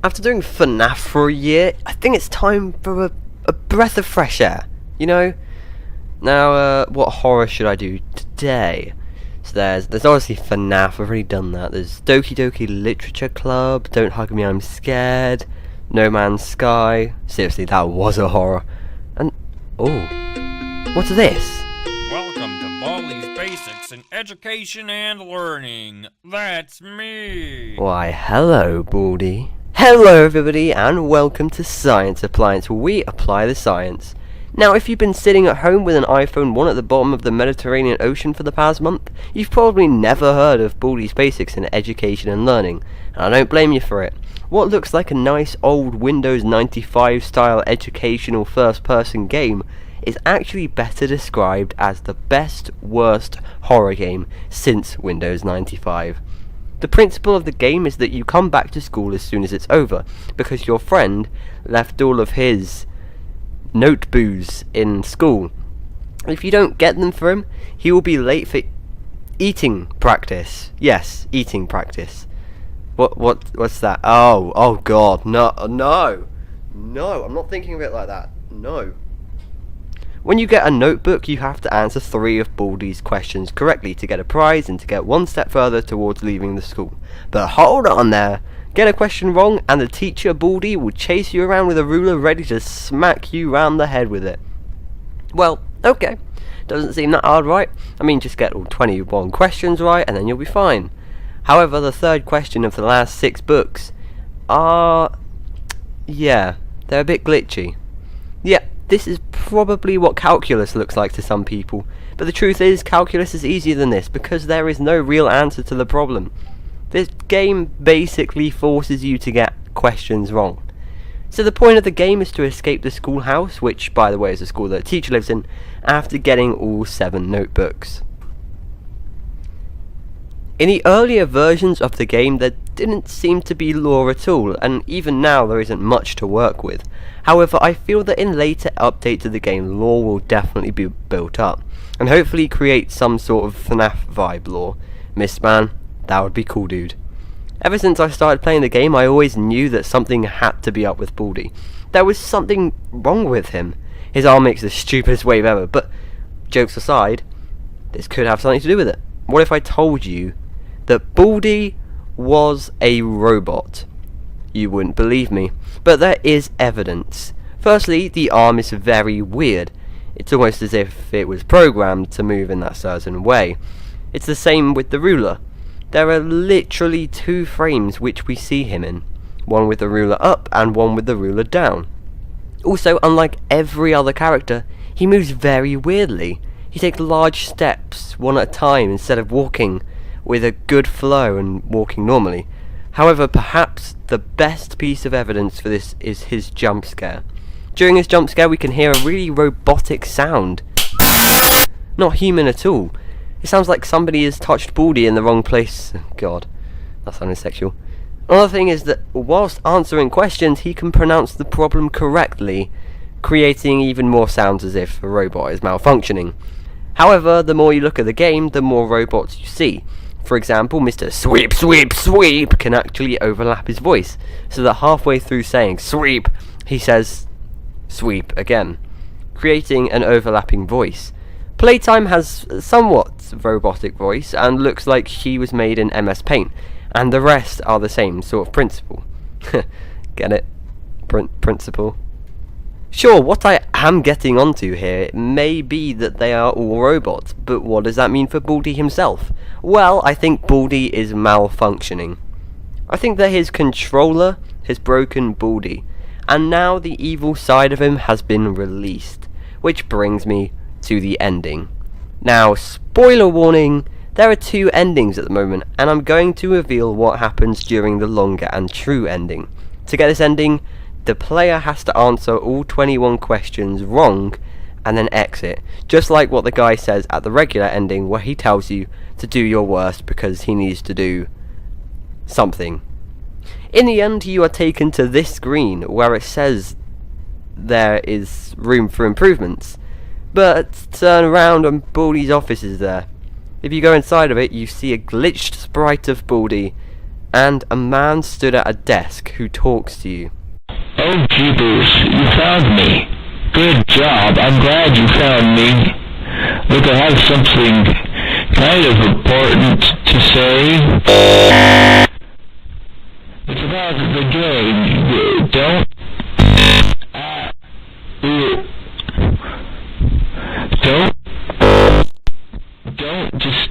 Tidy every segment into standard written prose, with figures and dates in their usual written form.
After doing FNAF for a year, I think it's time for a breath of fresh air, you know? Now, what horror should I do today? So there's obviously FNAF, I've already done that. There's Doki Doki Literature Club, Don't Hug Me, I'm Scared, No Man's Sky. Seriously, that was a horror. And, oh, what's this? Welcome to Baldi's Basics in Education and Learning. That's me. Why, hello, Baldi. Hello, everybody, and welcome to Science Appliance, where we apply the science. Now, if you've been sitting at home with an iPhone 1 at the bottom of the Mediterranean Ocean for the past month, you've probably never heard of Baldi's Basics in Education and Learning, and I don't blame you for it. What looks like a nice old Windows 95 style educational first-person game is actually better described as the best, worst horror game since Windows 95. The principle of the game is that you come back to school as soon as it's over, because your friend left all of his note booze in school. If you don't get them for him, he will be late for eating practice. Yes, eating practice. What's that? Oh God, no, I'm not thinking of it like that. No. When you get a notebook, you have to answer 3 of Baldi's questions correctly to get a prize and to get one step further towards leaving the school. But hold on there! Get a question wrong and the teacher, Baldi, will chase you around with a ruler ready to smack you round the head with it. Well, okay. Doesn't seem that hard, right? I mean, just get all 21 questions right and then you'll be fine. However, the third question of the last 6 books yeah, they're a bit glitchy. Yeah, this is probably what calculus looks like to some people, but the truth is calculus is easier than this because there is no real answer to the problem. This game basically forces you to get questions wrong. So the point of the game is to escape the schoolhouse, which by the way is the school that the teacher lives in, after getting all 7 notebooks. In the earlier versions of the game there didn't seem to be lore at all, and even now there isn't much to work with. However, I feel that in later updates of the game lore will definitely be built up, and hopefully create some sort of FNAF vibe lore. Mistman, that would be cool, dude. Ever since I started playing the game, I always knew that something had to be up with Baldi. There was something wrong with him. His arm makes the stupidest wave ever, but jokes aside, this could have something to do with it. What if I told you that Baldi was a robot? You wouldn't believe me, but there is evidence. Firstly, the arm is very weird. It's almost as if it was programmed to move in that certain way. It's the same with the ruler. There are literally 2 frames which we see him in, one with the ruler up and one with the ruler down. Also, unlike every other character, he moves very weirdly. He takes large steps, one at a time, instead of walking with a good flow and walking normally. However, perhaps the best piece of evidence for this is his jump scare. During his jump scare we can hear a really robotic sound. Not human at all. It sounds like somebody has touched Baldi in the wrong place. God, that sounded sexual. Another thing is that whilst answering questions he can pronounce the problem correctly, creating even more sounds as if a robot is malfunctioning. However, the more you look at the game, the more robots you see. For example, Mr. Sweep, Sweep, Sweep can actually overlap his voice, so that halfway through saying Sweep, he says Sweep again, creating an overlapping voice. Playtime has somewhat robotic voice and looks like she was made in MS Paint, and the rest are the same sort of principle. Get it? Principle? Sure, what I am getting onto here may be that they are all robots, but what does that mean for Baldi himself? Well, I think Baldi is malfunctioning. I think that his controller has broken Baldi, and now the evil side of him has been released, which brings me to the ending. Now, spoiler warning, there are 2 endings at the moment, and I'm going to reveal what happens during the longer and true ending. To get this ending, the player has to answer all 21 questions wrong and then exit, just like what the guy says at the regular ending where he tells you to do your worst because he needs to do something. In the end, you are taken to this screen where it says there is room for improvements, but turn around and Baldi's office is there. If you go inside of it, you see a glitched sprite of Baldi and a man stood at a desk who talks to you. Oh, jeepers, you found me. Good job. I'm glad you found me. Look, I have something kind of important to say. It's about the game. Don't just...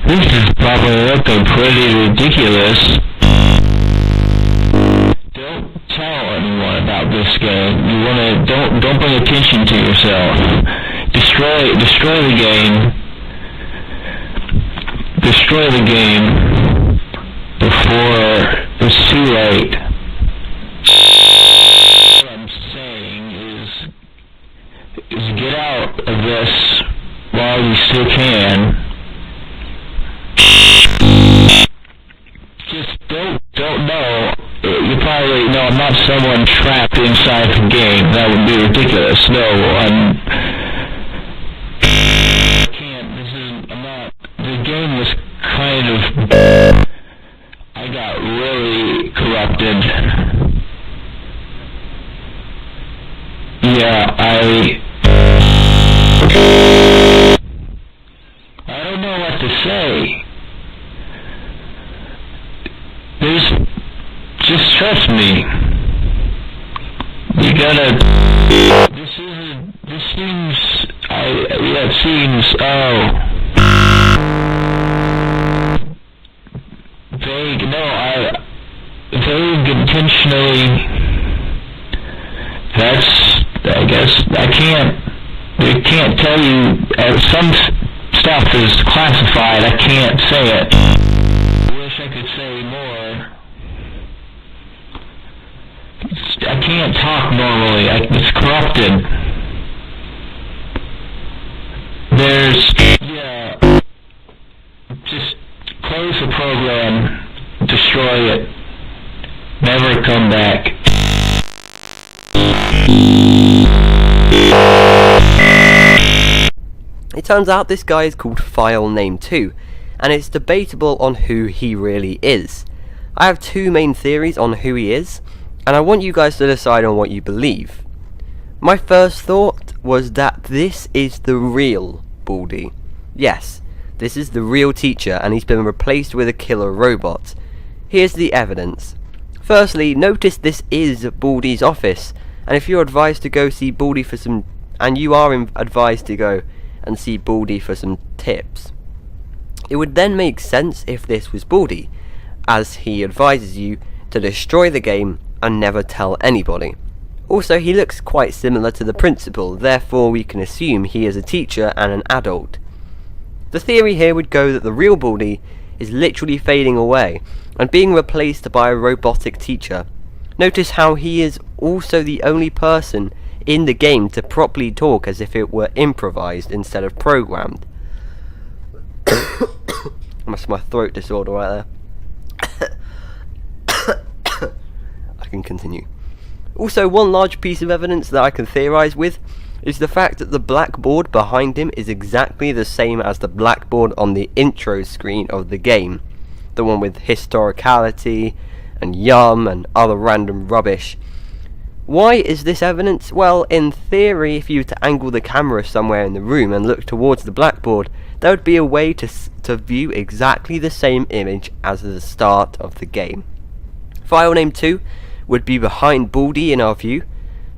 This is probably looking pretty ridiculous. Don't tell anyone about this game. Don't bring attention to yourself. Destroy the game. Destroy the game before it's too late. What I'm saying is get out of this while you still can. Just don't know. You probably know I'm not someone trapped inside the game. That would be ridiculous. No, I can't. I'm not. The game was kind of. I got really corrupted. Yeah, I don't know what to say. Just trust me. You gotta. This seems. It seems. Vague. No, vague intentionally. I guess I can't tell you. Some stuff is classified. I can't say it. I wish I could say more. I can't talk normally. It's corrupted. Just close the program, destroy it, never come back. It turns out this guy is called File Name 2, and it's debatable on who he really is. I have two main theories on who he is, and I want you guys to decide on what you believe. My first thought was that this is the real Baldi. Yes, this is the real teacher, and he's been replaced with a killer robot. Here's the evidence. Firstly, notice this is Baldi's office, and if you're advised to go see Baldi for some... and you are advised to go and see Baldi for some tips. It would then make sense if this was Baldi, as he advises you to destroy the game and never tell anybody. Also, he looks quite similar to the principal, therefore we can assume he is a teacher and an adult. The theory here would go that the real Baldi is literally fading away and being replaced by a robotic teacher. Notice how he is also the only person in the game to properly talk as if it were improvised instead of programmed. That's my throat disorder right there. I can continue. Also, one large piece of evidence that I can theorize with is the fact that the blackboard behind him is exactly the same as the blackboard on the intro screen of the game. The one with historicality and yum and other random rubbish. Why is this evidence? Well, in theory, if you were to angle the camera somewhere in the room and look towards the blackboard, there would be a way to view exactly the same image as the start of the game. File name 2 would be behind Baldi in our view,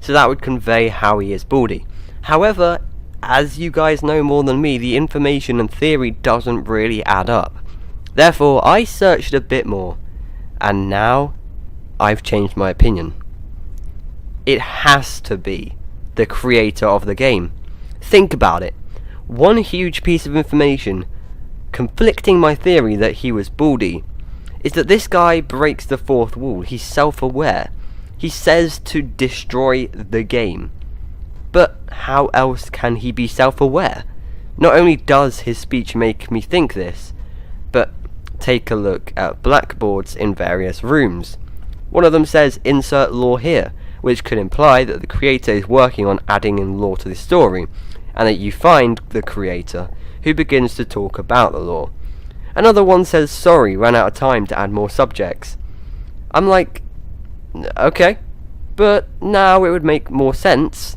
so that would convey how he is Baldi. However, as you guys know more than me, the information and theory doesn't really add up. Therefore, I searched a bit more, and now I've changed my opinion. It has to be the creator of the game. Think about it. One huge piece of information conflicting my theory that he was Baldi is that this guy breaks the fourth wall. He's self-aware. He says to destroy the game. But how else can he be self-aware? Not only does his speech make me think this, but take a look at blackboards in various rooms. One of them says insert lore here, which could imply that the creator is working on adding in lore to the story, and that you find the creator who begins to talk about the lore. Another one says sorry, ran out of time to add more subjects. I'm like, okay, but now it would make more sense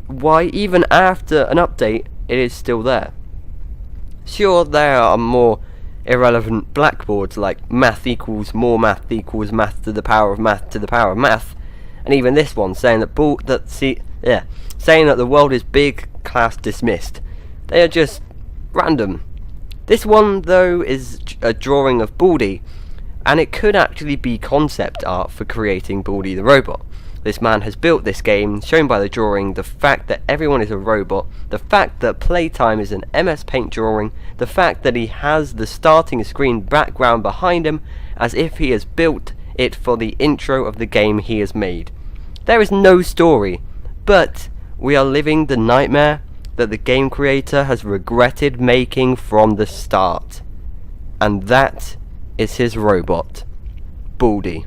why even after an update it is still there. Sure, there are more irrelevant blackboards like math equals math to the power of math to the power of math, and even this one saying that saying that the world is big, class dismissed. They are just random. This one though is a drawing of Baldi, and it could actually be concept art for creating Baldi the robot. This man has built this game, shown by the drawing, the fact that everyone is a robot, the fact that playtime is an MS Paint drawing, the fact that he has the starting screen background behind him, as if he has built it for the intro of the game he has made. There is no story, but we are living the nightmare that the game creator has regretted making from the start. And that is his robot, Baldi.